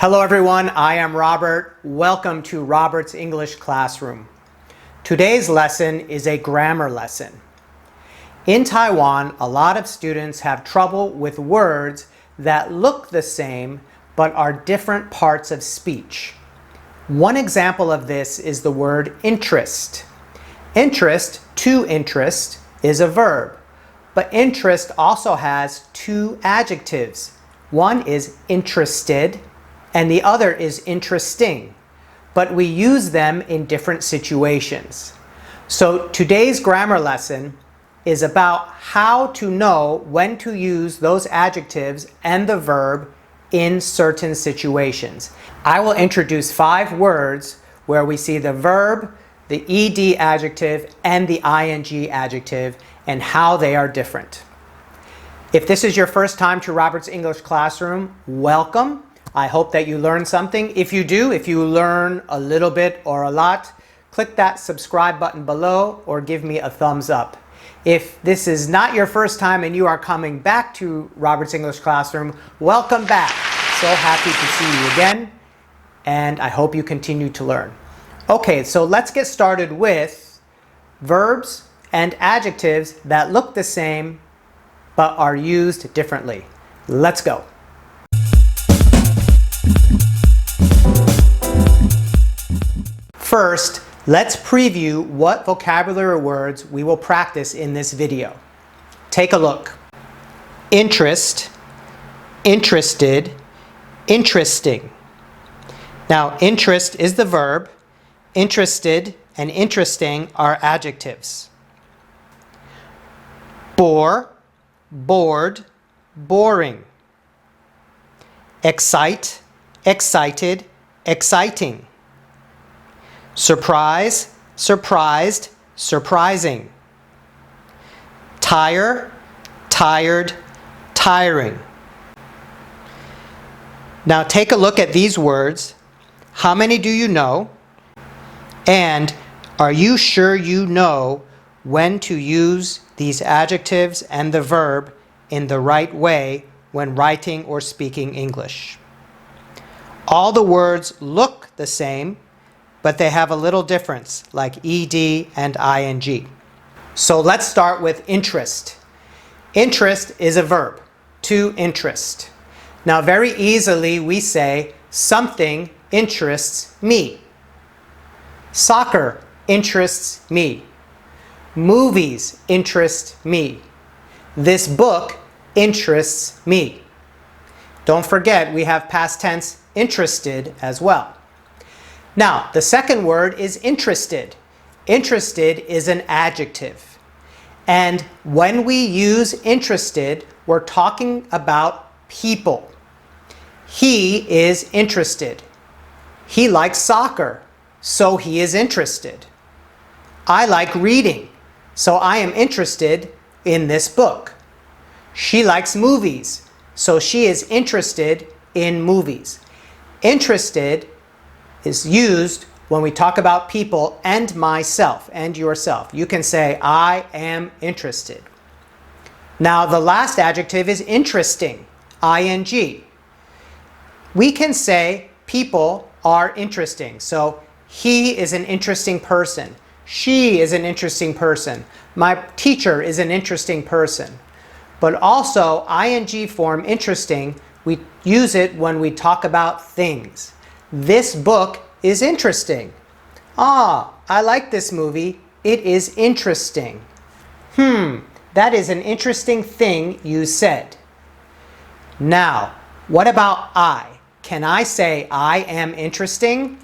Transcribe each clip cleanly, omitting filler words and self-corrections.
Hello everyone, I am Robert. Welcome to Robert's English Classroom. Today's lesson is a grammar lesson. In Taiwan, a lot of students have trouble with words that look the same but are different parts of speech. One example of this is the word interest. Interest, to interest, is a verb, but interest also has two adjectives. One is interested, and the other is interesting, but we use them in different situations. So today's grammar lesson is about how to know when to use those adjectives and the verb in certain situations. I will introduce 5 words where we see the verb, the ed adjective, and the ing adjective, and how they are different. If this is your first time to Robert's English Classroom, welcome. I hope that you learned something. If you do, if you learn a little bit or a lot, click that subscribe button below or give me a thumbs up. If this is not your first time and you are coming back to Robert's English Classroom, welcome back. So happy to see you again, and I hope you continue to learn. Okay, so let's get started with verbs and adjectives that look the same but are used differently. Let's go. First, let's preview what vocabulary words we will practice in this video. Take a look. Interest, interested, interesting. Now, interest is the verb. Interested and interesting are adjectives. Bore, bored, boring. Excite, excited, exciting. Surprise, surprised, surprising. Tire, tired, tiring. Now take a look at these words. How many do you know? And are you sure you know when to use these adjectives and the verb in the right way when writing or speaking English? All the words look the same, but they have a little difference, like ed and ing. So let's start with interest. Interest is a verb, to interest. Now very easily we say, something interests me. Soccer interests me. Movies interest me. This book interests me. Don't forget, we have past tense interested as well. Now, the second word is interested. Interested is an adjective. And when we use interested, we're talking about people. He is interested. He likes soccer, so he is interested. I like reading, so I am interested in this book. She likes movies, so she is interested in movies. Interested is used when we talk about people and myself and yourself. You can say, I am interested. Now the last adjective is interesting, ing. We can say people are interesting. So he is an interesting person. She is an interesting person. My teacher is an interesting person. But also ing form interesting, we use it when we talk about things. This book is interesting. Ah, I like this movie. It is interesting. That is an interesting thing you said. Now, what about I? Can I say I am interesting?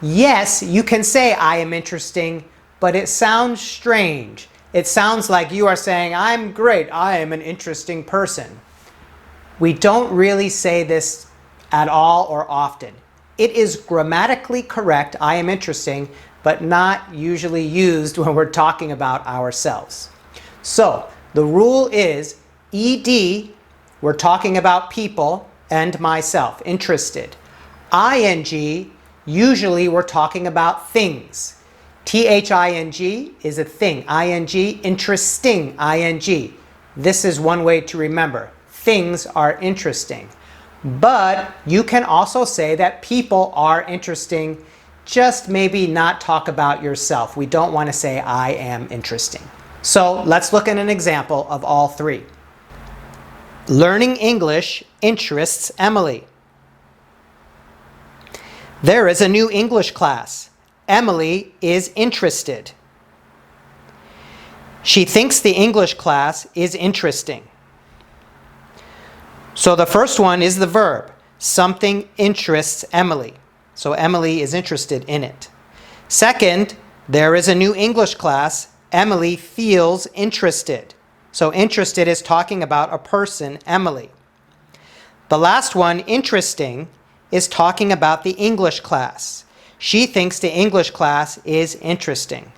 Yes, you can say I am interesting, but it sounds strange. It sounds like you are saying, I'm great, I am an interesting person. We don't really say this at all or often. It is grammatically correct, I am interesting, but not usually used when we're talking about ourselves. So the rule is ed, we're talking about people and myself, interested. Ing, usually we're talking about things. Thing is a thing. Ing, interesting, ing. This is one way to remember. Things are interesting. But you can also say that people are interesting, just maybe not talk about yourself. We don't want to say I am interesting. So let's look at an example of all three. Learning English interests Emily. There is a new English class. Emily is interested. She thinks the English class is interesting. So the first one is the verb. Something interests Emily. So Emily is interested in it. Second, there is a new English class. Emily feels interested. So interested is talking about a person, Emily. The last one, interesting, is talking about the English class. She thinks the English class is interesting.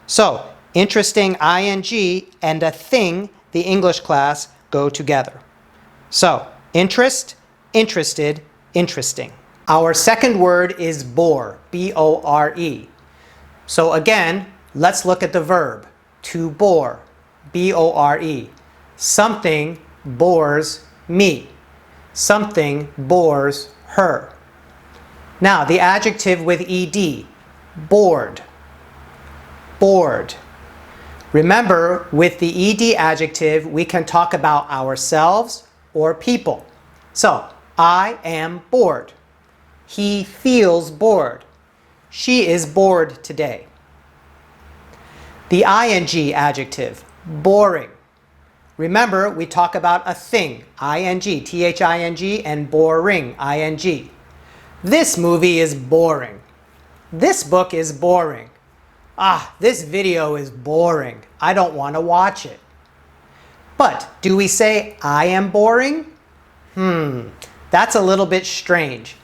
So interesting, ing, and a thing, the English class, go together. So interest, interested, interesting. Our second word is bore, B-O-R-E. So again, let's look at the verb, to bore, B-O-R-E. Something bores me. Something bores her. Now, the adjective with ed, bored, bored. Remember, with the ed adjective, we can talk about ourselves or people. So, I am bored. He feels bored. She is bored today. The ing adjective, boring. Remember, we talk about a thing, ing, T-H-I-N-G, and boring, ing. This movie is boring. This book is boring. This video is boring. I don't want to watch it. But do we say, I am boring? That's a little bit strange.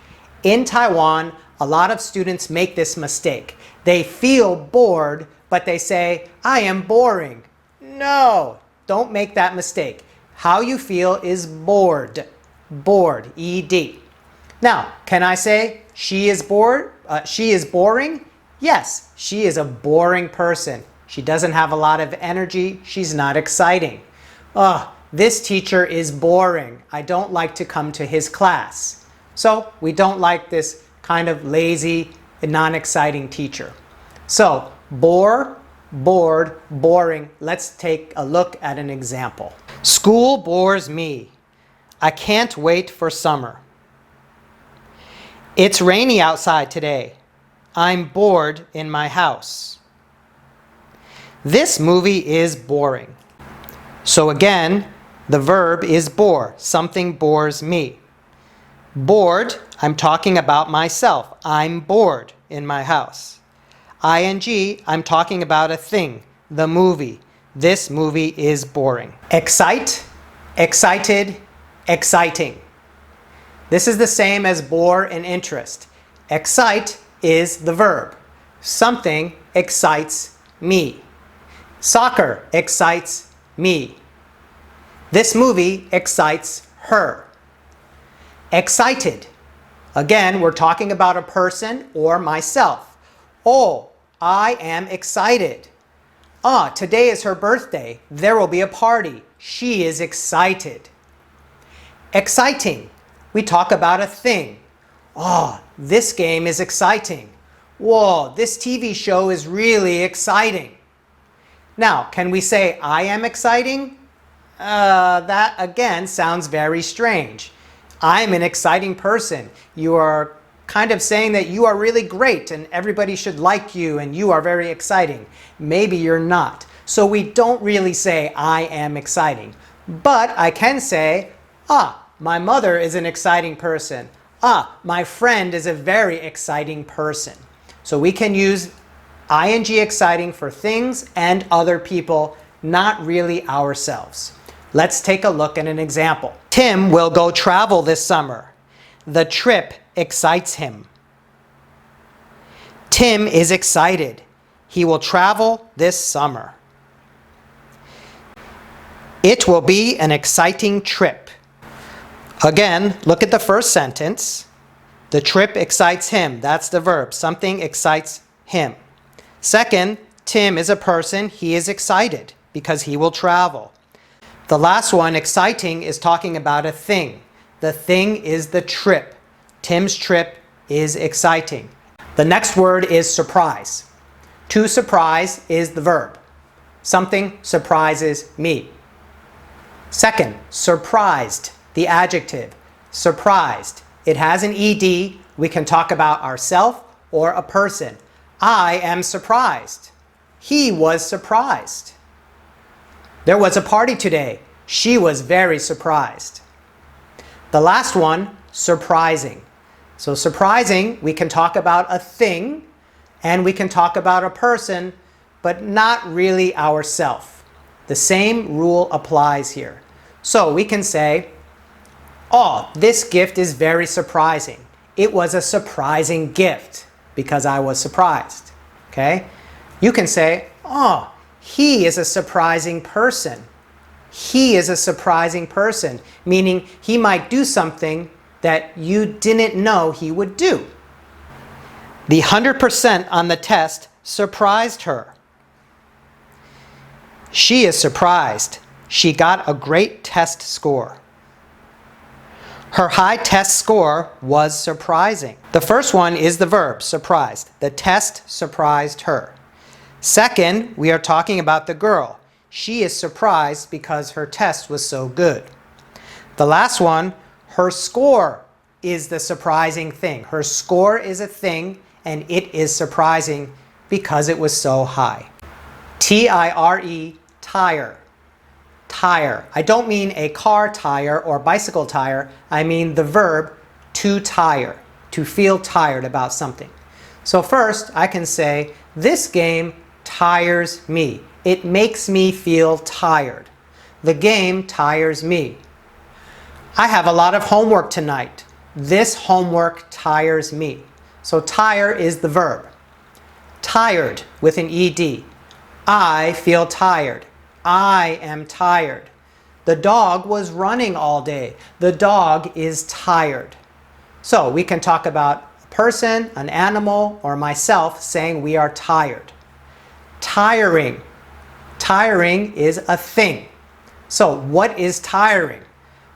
In Taiwan, a lot of students make this mistake. They feel bored, but they say, I am boring. No, don't make that mistake. How you feel is bored. Bored, E-D. Now, can I say she is bored? She is boring? Yes, she is a boring person. She doesn't have a lot of energy. She's not exciting. This teacher is boring. I don't like to come to his class. So we don't like this kind of lazy and non-exciting teacher. So bore, bored, boring. Let's take a look at an example. School bores me. I can't wait for summer. It's rainy outside today. I'm bored in my house. This movie is boring. So again, the verb is bore. Something bores me. Bored, I'm talking about myself. I'm bored in my house. ing, I'm talking about a thing, the movie. This movie is boring. Excite, excited, exciting. This is the same as bore and interest. Excite is the verb. Something excites me. Soccer excites me. This movie excites her. Excited. Again, we're talking about a person or myself. Oh, I am excited. Today is her birthday. There will be a party. She is excited. Exciting. We talk about a thing. This game is exciting. Whoa, this TV show is really exciting. Now, can we say I am exciting? That again sounds very strange. I'm an exciting person. You are kind of saying that you are really great and everybody should like you and you are very exciting. Maybe you're not. So we don't really say I am exciting. But I can say, my mother is an exciting person. My friend is a very exciting person. So we can use ing exciting for things and other people, not really ourselves. Let's take a look at an example. Tim will go travel this summer. The trip excites him. Tim is excited. He will travel this summer. It will be an exciting trip. Again, look at the first sentence. The trip excites him. That's the verb. Something excites him. Second, Tim is a person. He is excited because he will travel. The last one, exciting, is talking about a thing. the thing is the trip. Tim's trip is exciting. The next word is surprise. To surprise is the verb. Something surprises me. Second, surprised, the adjective. Surprised. It has an ed. We can talk about ourselves or a person. I am surprised. He was surprised. There was a party today. She was very surprised. The last one, surprising. So surprising, we can talk about a thing and we can talk about a person, but not really ourself. The same rule applies here. So we can say, oh, this gift is very surprising. It was a surprising gift because I was surprised. Okay? You can say, oh, he is a surprising person. He is a surprising person, meaning he might do something that you didn't know he would do. The 100% on the test surprised her. She is surprised. She got a great test score. Her high test score was surprising. The first one is the verb, surprised. The test surprised her. Second, we are talking about the girl. She is surprised because her test was so good. The last one, her score is the surprising thing. Her score is a thing and it is surprising because it was so high. T-I-R-E, tire. Tire. I don't mean a car tire or bicycle tire. I mean the verb to tire, to feel tired about something. So first I can say, this game tires me. It makes me feel tired. The game tires me. I have a lot of homework tonight. This homework tires me. So tire is the verb. Tired with an ed. I feel tired. I am tired. The dog was running all day. The dog is tired. So we can talk about a person, an animal, or myself saying we are tired. Tiring. Tiring is a thing. So what is tiring?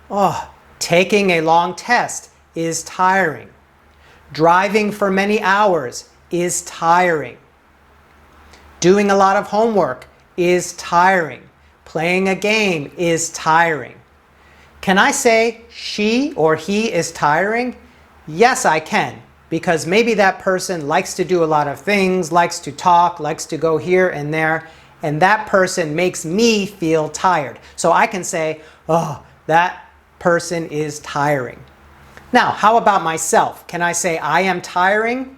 Oh, taking a long test is tiring. Driving for many hours is tiring. Doing a lot of homework is tiring. Playing a game is tiring. Can I say she or he is tiring? Yes, I can, because maybe that person likes to do a lot of things, likes to talk, likes to go here and there, and that person makes me feel tired. So I can say, oh, that person is tiring. Now, how about myself? Can I say I am tiring?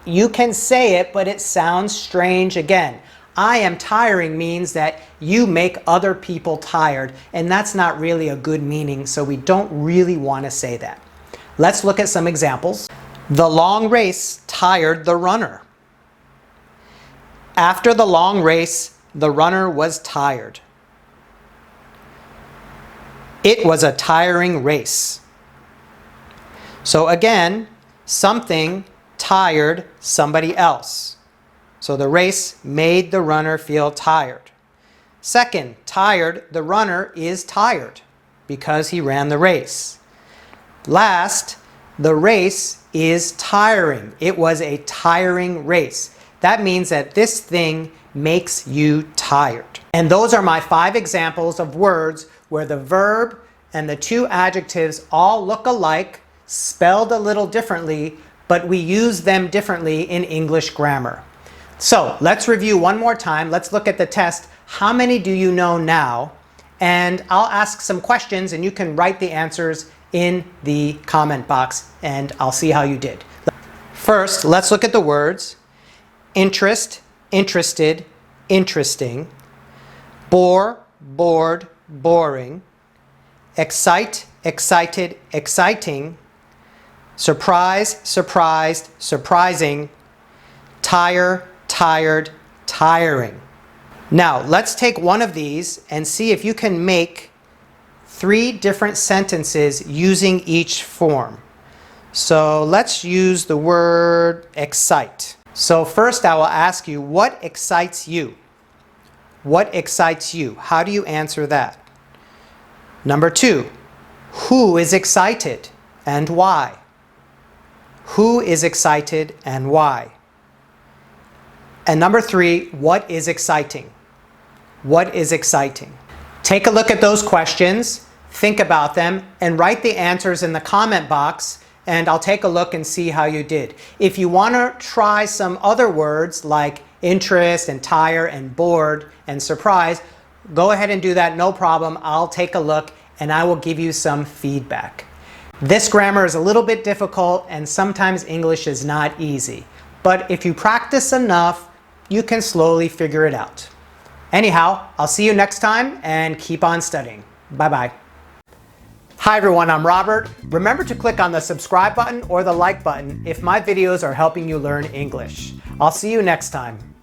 You can say it, but it sounds strange again. I am tiring means that you make other people tired, and that's not really a good meaning, so we don't really want to say that. Let's look at some examples. The long race tired the runner. After the long race, the runner was tired. It was a tiring race. So again, something tired somebody else. So the race made the runner feel tired. Second, tired, the runner is tired because he ran the race. Last, the race is tiring. It was a tiring race. That means that this thing makes you tired. And those are my 5 examples of words where the verb and the 2 adjectives all look alike, spelled a little differently, but we use them differently in English grammar. So let's review one more time. Let's look at the test. How many do you know now? And I'll ask some questions and you can write the answers in the comment box and I'll see how you did. First, let's look at the words. Interest, interested, interesting. Bore, bored, boring. Excite, excited, exciting. Surprise, surprised, surprising. Tire, tired, tiring. Now, let's take one of these and see if you can make 3 different sentences using each form. So let's use the word excite. So first I will ask you, what excites you? What excites you? How do you answer that? Number 2, Who is excited and why? Who is excited and why? And number 3, what is exciting? What is exciting? Take a look at those questions, think about them, and write the answers in the comment box, and I'll take a look and see how you did. If you want to try some other words like interest and tire and bored and surprise, go ahead and do that, no problem. I'll take a look and I will give you some feedback. This grammar is a little bit difficult and sometimes English is not easy. But if you practice enough, you can slowly figure it out. Anyhow, I'll see you next time and keep on studying. Bye-bye. Hi everyone, I'm Robert. Remember to click on the subscribe button or the like button if my videos are helping you learn English. I'll see you next time.